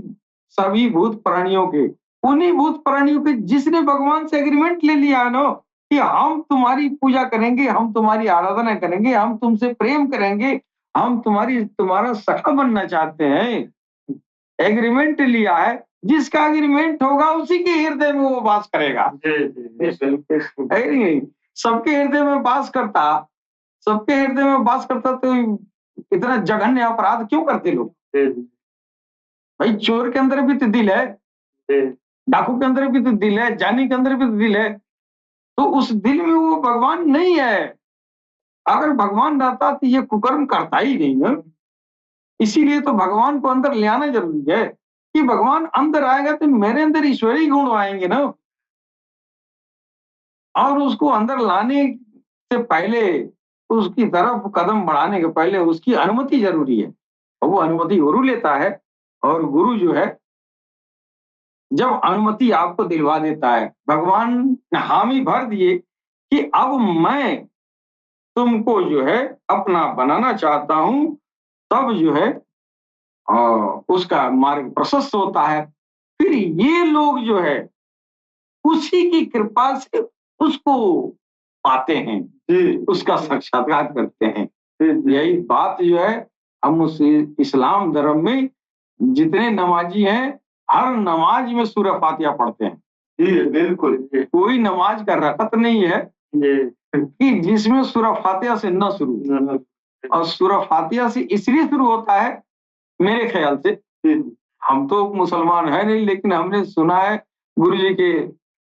सभी भूत प्राणियों के, उन्हीं भूत प्राणियों के जिसने भगवान से एग्रीमेंट ले लिया ना कि हम तुम्हारी पूजा करेंगे, हम तुम्हारी आराधना करेंगे, हम तुमसे प्रेम करेंगे, हम तुम्हारा सखा बनना चाहते हैं, एग्रीमेंट लिया है, जिसका एग्रीमेंट होगा उसी के हृदय में वो वास करेगा। है नहीं? सबके हृदय में वास करता, सबके हृदय में वास करता तो इतना जघन्य अपराध क्यों करते लोग? भाई चोर के अंदर भी तो दिल है, डाकू के अंदर भी तो दिल है, जानी के अंदर भी तो दिल है, तो उस दिल में वो भगवान नहीं है। अगर भगवान रहता तो ये कुकर्म करता ही नहीं ना। इसीलिए तो भगवान को अंदर ले आना जरूरी है कि भगवान अंदर आएगा तो मेरे अंदर ईश्वरीय गुण आएंगे ना। और उसको अंदर लाने से पहले, उसकी तरफ कदम बढ़ाने के पहले उसकी अनुमति जरूरी है, और वो अनुमति गुरु लेता है। और गुरु जो है जब अनुमति आपको दिलवा देता है, भगवान ने हामी भर दिए कि अब मैं तुमको जो है अपना बनाना चाहता हूं, तब जो है उसका मार्ग प्रशस्त होता है। फिर ये लोग जो है उसी की कृपा से उसको पाते हैं, उसका साक्षात्कार करते हैं। यही बात जो है हम उस इस्लाम धर्म में जितने नमाजी हैं, हर नमाज में सूरह फातिहा पढ़ते हैं। बिल्कुल, कोई नमाज का रकत नहीं है कि जिसमें सूरह फातिहा से न शुरू। और सूरह फातिहा से इसलिए शुरू होता है मेरे ख्याल से, हम तो मुसलमान है नहीं, लेकिन हमने सुना है गुरु जी के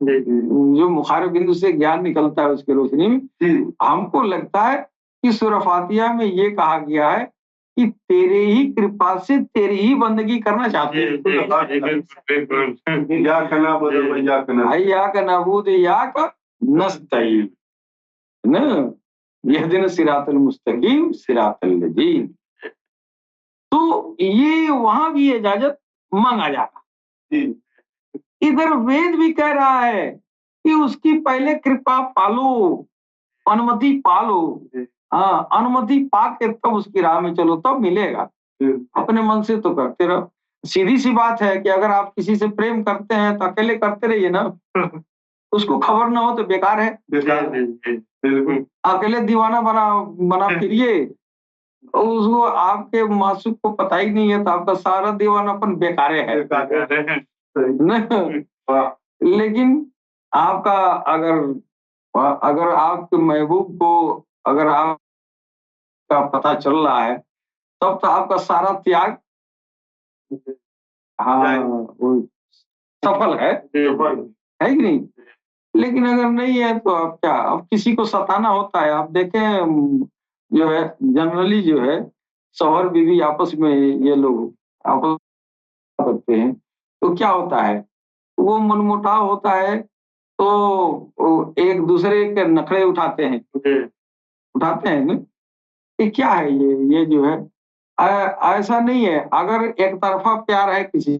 जो मुखारब बिंदु से ज्ञान निकलता है उसके रोशनी में, हमको लगता है कि सूरह फातिहा में ये कहा गया है कि तेरे ही कृपा से तेरी ही बंदगी करना चाहते हैं। यहदिन सिरातल मुस्तकीम सिरातल लजीन। तो ये वहां भी इजाजत मांगा जाता। इधर वेद भी कह रहा है कि उसकी पहले कृपा पालो, अनुमति पालो। हाँ, अनुमति पाके तब उसकी राह में चलो, तब मिलेगा। अपने मन से तो करते रहो। सीधी सी बात है कि अगर आप किसी से प्रेम करते हैं तो अकेले करते रहिए ना, उसको खबर ना हो तो बेकार है। अकेले दीवाना बना फिरिए, उसको आपके मासूक को पता ही नहीं है तो आपका सारा दीवानापन बेकार है। लेकिन आपका अगर आपके महबूब को अगर आपका पता चल रहा है, तब तो आपका सारा त्याग सफल है कि नहीं? लेकिन अगर नहीं है तो आप क्या, अब किसी को सताना होता है। आप देखें जो है जनरली जो है शौहर बीवी आपस में ये लोग आपस करते हैं तो क्या होता है, वो मनमुटाव होता है तो एक दूसरे के नखरे उठाते हैं ना। ये क्या है, ये जो है ऐसा नहीं है। अगर एक तरफा प्यार है किसी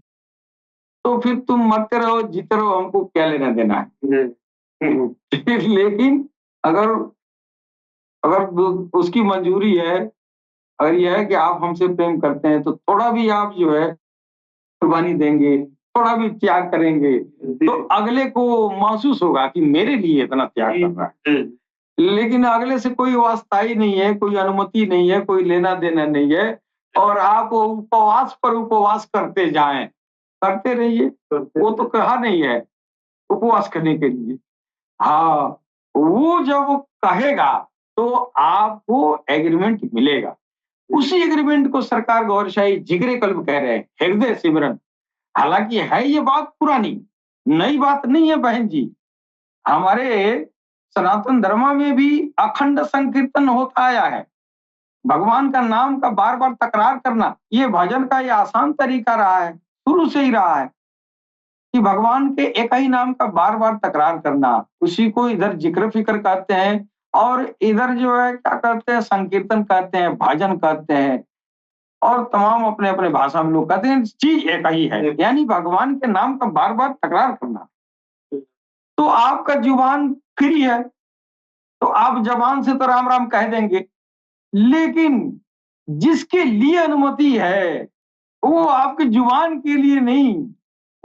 तो फिर तुम मरते रहो जीते रहो, हमको क्या लेना देना है। लेकिन अगर उसकी मंजूरी है, अगर यह है कि आप हमसे प्रेम करते हैं तो थोड़ा भी आप जो है कुर्बानी देंगे, थोड़ा भी त्याग करेंगे, तो अगले को महसूस होगा कि मेरे लिए इतना त्याग कर रहा है। लेकिन अगले से कोई वास्ता ही नहीं है, कोई अनुमति नहीं है, कोई लेना देना नहीं है, और आप उपवास पर उपवास करते जाएं, करते रहिए। वो तो कहा नहीं है उपवास करने के लिए। हाँ, वो जब कहेगा तो आपको एग्रीमेंट मिलेगा। उसी एग्रीमेंट को सरकार गौरशाही जिगरे कल्ब कह रहे हैं, हृदय सिमरन। हालांकि है ये बात पुरानी, नई बात नहीं है बहन जी। हमारे सनातन धर्म में भी अखंड संकीर्तन होता आया है। भगवान का नाम का बार बार तकरार करना, ये भजन का ये आसान तरीका रहा है, शुरू से ही रहा है कि भगवान के एक ही नाम का बार बार तकरार करना। उसी को इधर जिक्र फिक्र कहते हैं, और इधर जो है क्या करते हैं, संकीर्तन करते हैं, भजन करते हैं, और तमाम अपने अपने भाषा में लोग कहते हैं। चीज एक ही है, यानी भगवान के नाम का बार बार तकरार करना। तो आपका जुबान फ्री है, तो आप जबान से तो राम राम कह देंगे, लेकिन जिसके लिए अनुमति है वो आपके जुबान के लिए नहीं,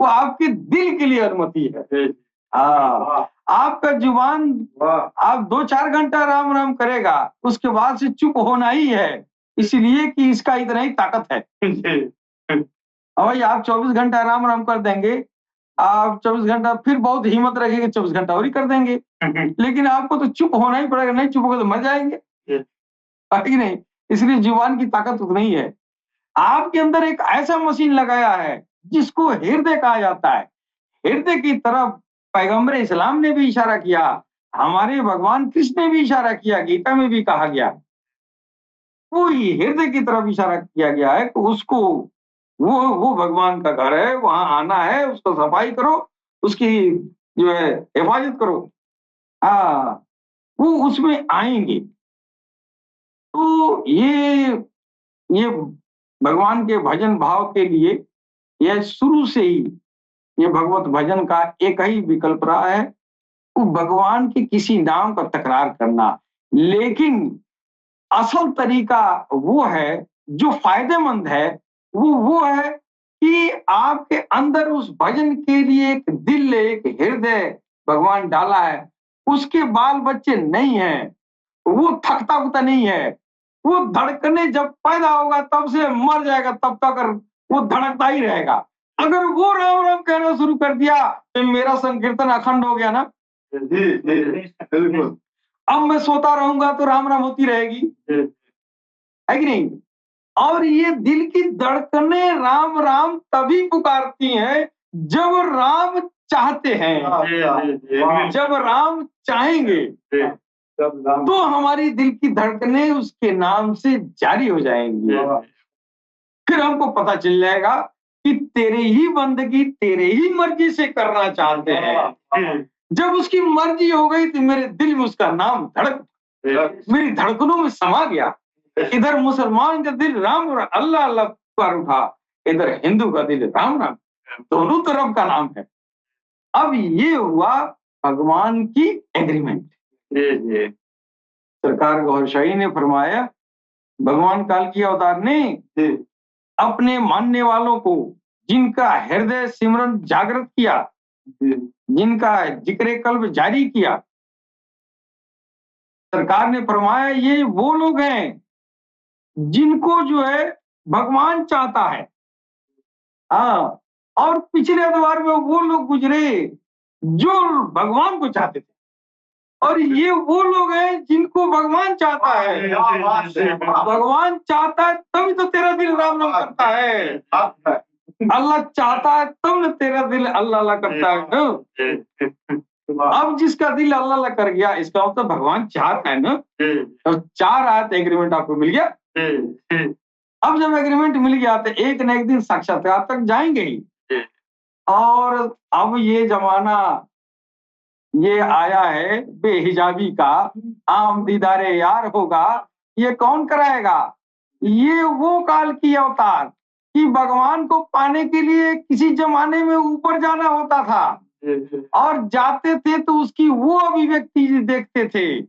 वो आपके दिल के लिए अनुमति है। आपका जुबान आप 2-4 घंटा राम राम करेगा, उसके बाद से चुप होना ही है, इसलिए कि इसका इतना ही ताकत है। भाई आप 24 घंटा राम राम कर देंगे, आप 24 घंटा फिर बहुत हिम्मत रखेंगे, 24 घंटा और ही कर देंगे, लेकिन आपको तो चुप होना ही पड़ेगा, नहीं चुप होगा तो मर जाएंगे, है नहीं? इसलिए जुबान की ताकत उतनी ही है। आपके अंदर एक ऐसा मशीन लगाया है जिसको हृदय कहा जाता है। हृदय की तरफ पैगंबर इस्लाम ने भी इशारा किया, हमारे भगवान कृष्ण ने भी इशारा किया, गीता में भी कहा गया, वो हृदय की तरफ इशारा किया गया है कि उसको वो भगवान का घर है, वहां आना है, उसको सफाई करो, उसकी जो है हिफाजत करो। वो उसमें आएंगे। तो ये भगवान के भजन भाव के लिए यह शुरू से ही ये भगवत भजन का एक ही विकल्प रहा है, वो भगवान के किसी नाम का तकरार करना। लेकिन असल तरीका वो है जो फायदेमंद है, वो है कि आपके अंदर उस भजन के लिए एक दिल, एक हृदय भगवान डाला है, उसके बाल बच्चे नहीं है, वो थकता उकता नहीं है, वो धड़कने जब पैदा होगा तब से मर जाएगा तब तक वो धड़कता ही रहेगा। अगर वो राम राम कहना शुरू कर दिया तो मेरा संकीर्तन अखंड हो गया ना। बिल्कुल। अब मैं सोता रहूंगा तो राम राम होती रहेगी, है कि नहीं? और ये दिल की धड़कने राम राम तभी पुकारती हैं जब राम चाहते हैं। जब राम चाहेंगे तो हमारी दिल की धड़कने उसके नाम से जारी हो जाएंगी। फिर हमको पता चल जाएगा कि तेरे ही बंदगी तेरे ही मर्जी से करना चाहते हैं। जब उसकी मर्जी हो गई तो मेरे दिल में उसका नाम मेरी धड़कनों में समा गया। इधर मुसलमान का दिल राम और अल्लाह अल्लाह पुकार उठा, इधर हिंदू का दिल राम राम, दोनों तरफ का नाम है। अब ये हुआ भगवान की एग्रीमेंट। सरकार गौरशाही ने फरमाया, भगवान काल की अवतार ने अपने मानने वालों को, जिनका हृदय सिमरन जागृत किया, जिनका जिक्र कल्ब जारी किया, सरकार ने फरमाया ये वो लोग हैं जिनको जो है भगवान चाहता है। और पिछले अदवार में वो लोग गुजरे जो भगवान को चाहते थे, और ये वो लोग हैं जिनको भगवान चाहता है। भगवान चाहता है तभी तो तेरा दिल राम राम करता है। अल्लाह चाहता है तब न तेरा दिल अल्लाह अल्लाह करता है। अब जिसका दिल अल्लाह अल्लाह कर गया, इसका मतलब भगवान चाहता है ना। तो 4 आयत एग्रीमेंट आपको मिल गया। अब जब एग्रीमेंट मिल गया तो एक न एक दिन साक्षात्कार तक जाएंगे ही। और अब ये जमाना ये आया है बेहिजाबी का, आम दीदारे यार होगा, ये कौन कराएगा? ये वो काल की अवतार कि भगवान को पाने के लिए किसी जमाने में ऊपर जाना होता था, और जाते थे तो उसकी वो अभिव्यक्ति देखते थे,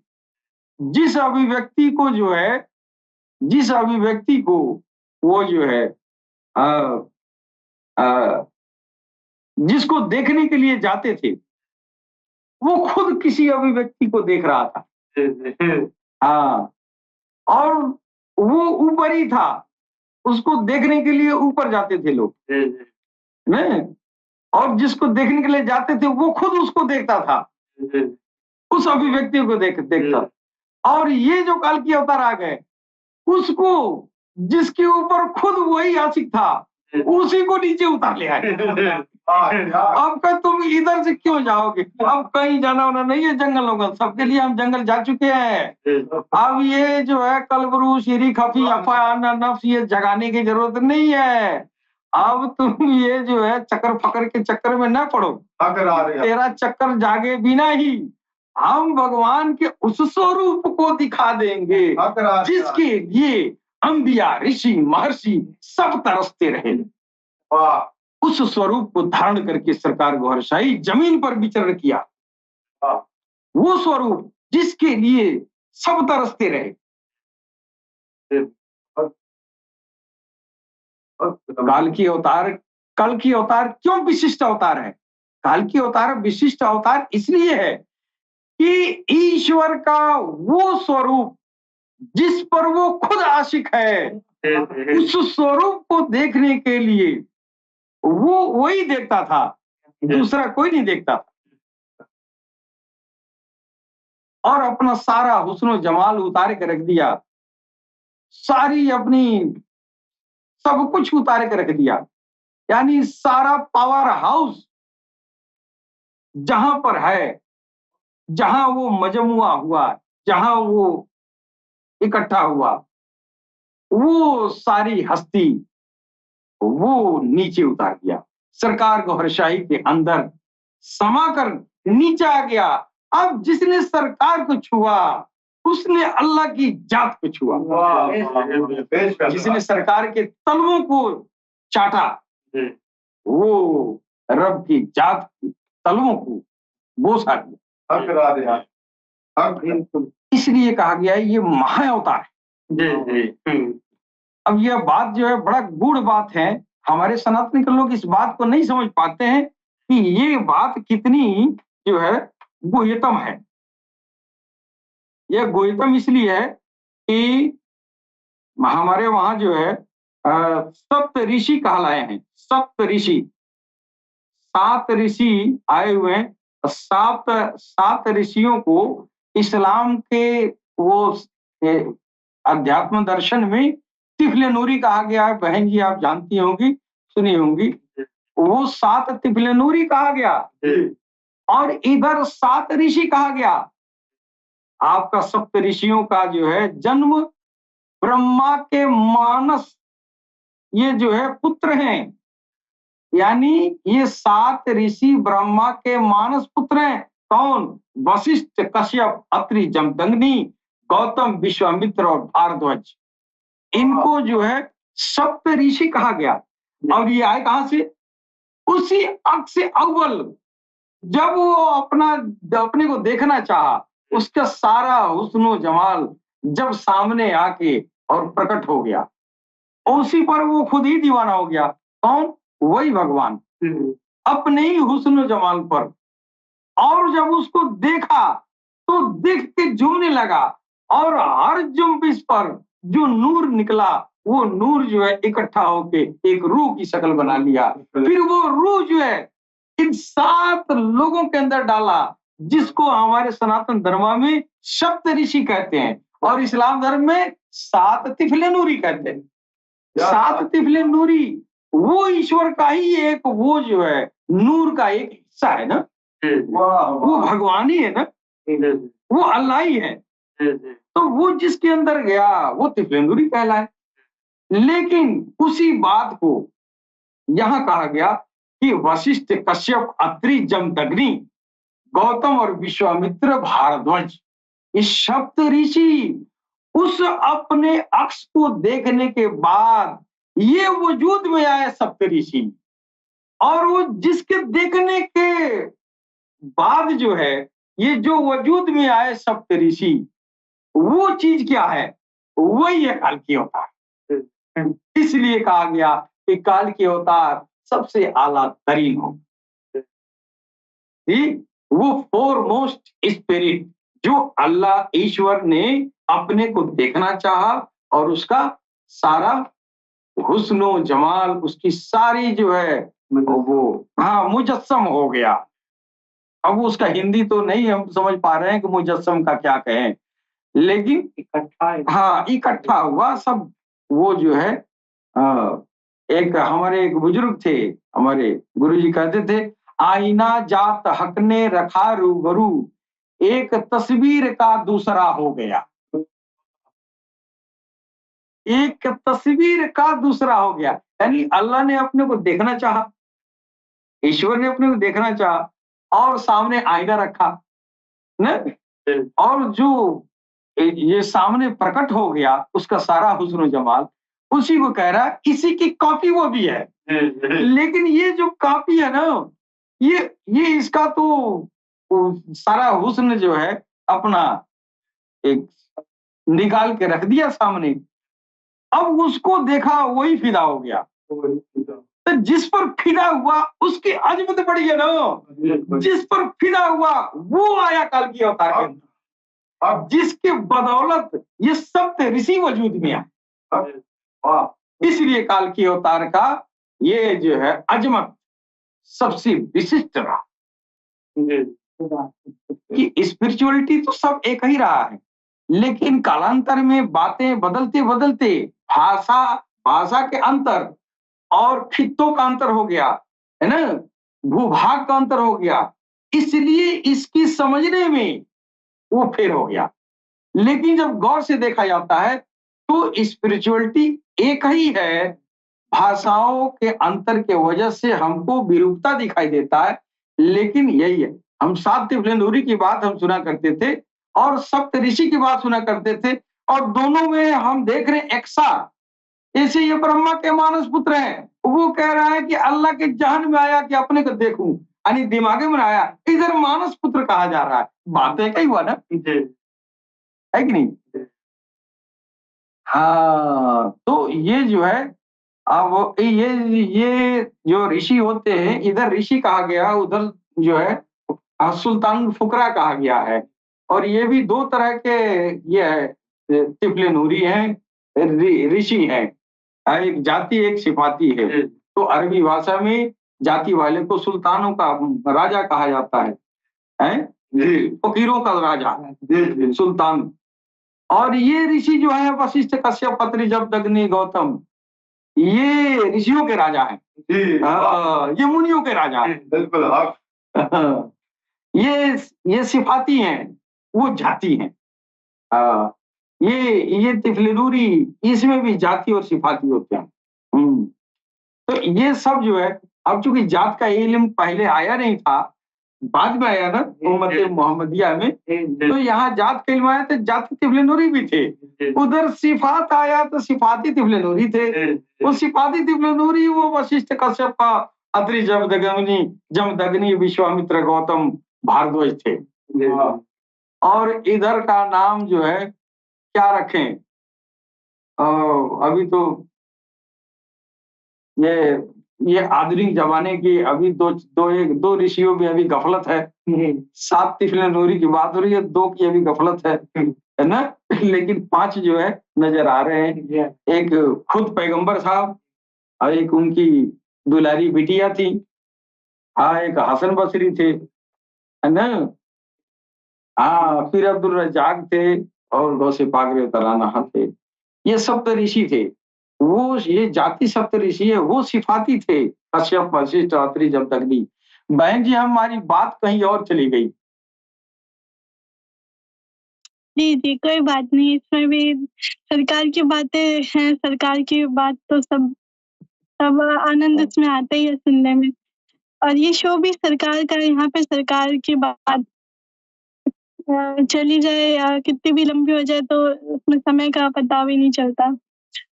जिस अभिव्यक्ति को जो है, जिस अभिव्यक्ति को वो जो है जिसको देखने के लिए जाते थे वो खुद किसी अभिव्यक्ति को देख रहा था। और वो ऊपर ही था, उसको देखने के लिए ऊपर जाते थे लोग, नहीं? और जिसको देखने के लिए जाते थे वो खुद उसको देखता था, उस अभिव्यक्ति को देखता। और ये जो काल की अवतार आ गए, उसको जिसके ऊपर खुद वही आशिक था उसी को नीचे उतार ले आए। अब का तुम इधर से क्यों जाओगे? अब कहीं जाना होना नहीं है जंगलों का, सबके लिए हम जंगल जा चुके हैं। अब ये जो है कलबरू शीरी खफी अफा नफ्स ये जगाने की जरूरत नहीं है। अब तुम ये जो है चक्कर फकर के चक्कर में न पड़ो, तेरा चक्कर जागे बिना ही हम भगवान के उस स्वरूप को दिखा देंगे जिसके लिए अंबिया, ऋषि, महर्षि सब तरसते रहे। उस स्वरूप को धारण करके सरकार गौहर शाही जमीन पर विचरण किया। वो स्वरूप जिसके लिए सब तरसते रहे। काल की अवतार क्यों विशिष्ट अवतार है? काल की अवतार विशिष्ट अवतार इसलिए है कि ईश्वर का वो स्वरूप जिस पर वो खुद आशिक है, उस स्वरूप को देखने के लिए वो वही देखता था, दूसरा कोई नहीं देखता था। और अपना सारा हुस्न जमाल उतार के रख दिया, सारी अपनी सब कुछ उतार के रख दिया। यानी सारा पावर हाउस जहां पर है, जहां वो मजमुआ हुआ, जहां वो इकट्ठा हुआ, वो सारी हस्ती वो नीचे उतार दिया। सरकार गौहर शाही के अंदर समाकर नीचे आ गया। अब जिसने सरकार को छुआ उसने अल्लाह की जात को छुआ। जिसने सरकार के तलवों को चाटा वो रब की जात की तलवों को बोसा दिया। इसलिए कहा गया है ये महाअवतार है। अब यह बात जो है बड़ा गूढ़ बात है। हमारे सनातनी के लोग इस बात को नहीं समझ पाते हैं कि ये बात कितनी जो है गुह्यतम है। यह गुह्यतम इसलिए है कि हमारे वहां जो है सप्त ऋषि कहलाए हैं। सप्त ऋषि, 7 ऋषि आए हुए हैं। 7 ऋषियों को इस्लाम के वो अध्यात्म दर्शन में तिफले नूरी कहा गया है। बहन जी आप जानती होंगी, सुनी होंगी। वो 7 तिफले नूरी कहा गया और इधर 7 ऋषि कहा गया। आपका सप्त ऋषियों का जो है जन्म ब्रह्मा के मानस ये जो है पुत्र हैं। यानी ये 7 ऋषि ब्रह्मा के मानस पुत्र हैं। कौन? वशिष्ठ, कश्यप, अत्रि, जमदग्नि, गौतम, विश्वामित्र और भारद्वाज। इनको जो है सप्त ऋषि कहा गया। और ये आए कहां से? उसी अक्ष से अव्वल जब वो अपने को देखना चाहा, उसका सारा हुस्न जमाल जब सामने आके और प्रकट हो गया, उसी पर वो खुद ही दीवाना हो गया। कौन? वही भगवान अपने ही हुस्न जमाल पर। और जब उसको देखा तो देख के झूमने लगा और हर जुम्बिश पर जो नूर निकला वो नूर जो है इकट्ठा होके एक रूह की शक्ल बना लिया। फिर वो रूह जो है इन 7 लोगों के अंदर डाला, जिसको हमारे सनातन धर्म में सप्त ऋषि कहते हैं और इस्लाम धर्म में 7 तिफले नूरी कहते हैं। 7 तिफले नूरी वो ईश्वर का ही एक वो जो है नूर का एक हिस्सा है ना। वो भगवान ही है ना, वो अल्लाह ही है। तो वो जिसके अंदर गया वो तिफले नूरी कहलाए। लेकिन उसी बात को यहां कहा गया कि वशिष्ठ, कश्यप, अत्रि, जमदग्नि, गौतम और विश्वामित्र, भारद्वाज, इस सप्त ऋषि उस अपने अक्ष को देखने के बाद ये वजूद में आए सप्त ऋषि। और वो जिसके देखने के बाद जो है ये जो वजूद में आए सप्त ऋषि, वो चीज क्या है? वही है काल की अवतार। इसलिए कहा गया कि काल की अवतार सबसे आला तरीन हो। वो फोरमोस्ट स्पिरिट जो अल्लाह ईश्वर ने अपने को देखना चाहा और उसका सारा हुस्नो जमाल, उसकी सारी जो है वो मुजस्सम हो गया। अब उसका हिंदी तो नहीं हम समझ पा रहे हैं कि मुजस्सम का क्या कहें, लेकिन इकट्ठा हुआ सब। वो जो है एक हमारे एक बुजुर्ग थे, हमारे गुरुजी कहते थे, आईना जात हक ने रखा रूबरू, एक तस्वीर का दूसरा हो गया। एक तस्वीर का दूसरा हो गया। यानी अल्लाह ने अपने को देखना चाहा, ईश्वर ने अपने को देखना चाहा और सामने आईना रखा न, और जो ये सामने प्रकट हो गया उसका सारा हुस्न जमाल, उसी को कह रहा है इसी की कॉपी वो भी है। लेकिन ये जो कॉपी है ना, ये इसका तो सारा हुस्न जो है अपना एक निकाल के रख दिया सामने। अब उसको देखा वही फिदा हो गया। तो जिस पर फिदा हुआ उसकी अजमत बढ़ी है ना, जिस पर फिदा हुआ वो आया काल की अवतार के अंदर, अब जिसके बदौलत ये सब ऋषि वजूद में आए। इसलिए काल की अवतार का ये जो है अजमत सबसे विशिष्ट रहा। कि स्पिरिचुअलिटी तो सब एक ही रहा है, लेकिन कालांतर में बातें बदलते बदलते भाषा के अंतर और खित्तों का अंतर हो गया है ना, भूभाग का अंतर हो गया, इसलिए इसकी समझने में वो फेर हो गया। लेकिन जब गौर से देखा जाता है तो स्पिरिचुअलिटी एक ही है, भाषाओं के अंतर के वजह से हमको विरूपता दिखाई देता है, लेकिन यही है। हम 7 तिफलेंदुरी की बात हम सुना करते थे और सप्त ऋषि की बात सुना करते थे, और दोनों में हम देख रहे हैं एक साथ। ऐसे ये ब्रह्मा के मानस पुत्र हैं, वो कह रहा है कि अल्लाह के जहन में आया कि अपने को देखूं, यानी दिमागे में आया, इधर मानस पुत्र कहा जा रहा है। बात है कहीं हुआ ना, है कि नहीं? हाँ, तो ये जो है अब ये जो ऋषि होते हैं, इधर ऋषि कहा गया, उधर जो है सुल्तान फुकरा कहा गया है। और ये भी 2 तरह के ये है, तिफले नूरी हैं, ऋषि हैं। एक जाति एक सिफाती है। तो अरबी भाषा में जाति वाले को सुल्तानों का राजा कहा जाता है, फकीरों का राजा सुल्तान। और ये ऋषि जो है वशिष्ठ कश्यप पत्री जमदग्नि गौतम, ये ऋषियों के राजा हैं, ये मुनियों के राजा हैं। बिल्कुल। ये सिफाती हैं, वो जाति हैं। ये तिफलेनूरी, इसमें भी जाति और सिफाती होते हैं। तो ये सब जो है, अब चूंकि जात का इल्म पहले आया नहीं था, बाद में आया ना उम्मत मोहम्मदिया में, तो यहाँ जात का इल्म आया तो जाति तिफलेनूरी भी थे। उधर सिफात आया तो सिफाती तिफलेनूरी थे। वो सिफाती तिफलेनूरी वो वशिष्ठ कश्यप का अत्रि जमदग्नि विश्वामित्र गौतम भारद्वाज थे। और इधर का नाम जो है क्या रखें, अभी तो ये आधुनिक जमाने की अभी दो ऋषियों में अभी गफलत है। 7 तिफलेनूरी की बात हो रही है, 2 की अभी गफलत है ना। लेकिन 5 जो है नजर आ रहे हैं। एक खुद पैगंबर साहब, और एक उनकी दुलारी बिटिया थी, एक हसन बसरी थे, है ना। फिर अब्दुल रज्जाक थे और गौसे पाक तराना थे। ये सप्त ऋषि थे। वो ये जाति सप्त ऋषि है, वो सिफाती थे, कश्यप वशिष्ठ अत्रि जमदग्नि। बहन जी हमारी बात कहीं और चली गई। जी जी, कोई बात नहीं, इसमें भी सरकार की बातें हैं, सरकार की बात तो सब आनंद इसमें आता ही है सुनने में। और ये शो भी सरकार का, यहाँ पे सरकार की बात चली जाए या कितनी भी लंबी हो जाए तो उसमें समय का पता भी नहीं चलता,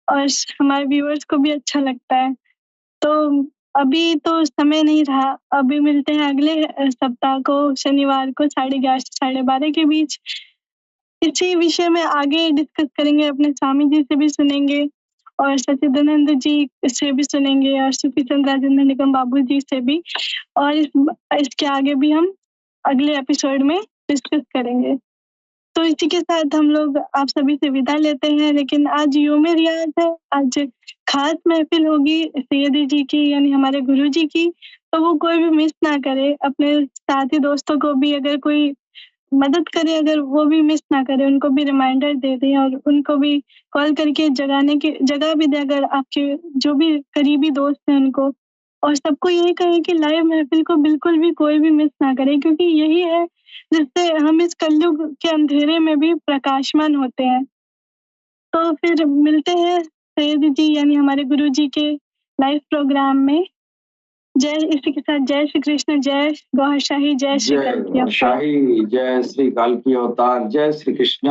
और हमारे व्यूअर्स को भी अच्छा लगता है। तो अभी तो समय नहीं रहा, अभी मिलते हैं अगले सप्ताह को शनिवार को 11:30 से 12:30 के बीच। इसी विषय में आगे डिस्कस करेंगे, अपने स्वामी जी से भी सुनेंगे और सच्चिदानंद जी से भी सुनेंगे और सूफी चंद राजेंद्र निगम बाबू जी से भी, और इसके आगे भी हम अगले एपिसोड में डिस्कस करेंगे। तो इसी के साथ हम लोग आप सभी से विदा लेते हैं। लेकिन आज योम रियाज है, आज खास महफिल होगी सैयदी जी की, यानी हमारे गुरु जी की, तो वो कोई भी मिस ना करे। अपने साथी दोस्तों को भी अगर कोई मदद करे, अगर वो भी मिस ना करे, उनको भी रिमाइंडर दे दें और उनको भी कॉल करके जगाने की जगह भी दे, अगर आपके जो भी करीबी दोस्त हैं उनको। और सबको यही कहें कि लाइव महफिल को बिल्कुल भी कोई भी मिस ना करे, क्योंकि यही है जिससे हम इस कलयुग के अंधेरे में भी प्रकाशमान होते हैं। तो फिर मिलते हैं सैयदी जी यानी हमारे गुरु जी के लाइव प्रोग्राम में। इसी के साथ जय श्री कृष्ण, जय गौशाही, जय श्री कल्की अवतार। शाही, जय श्री कल्की अवतार, जय श्री कृष्ण।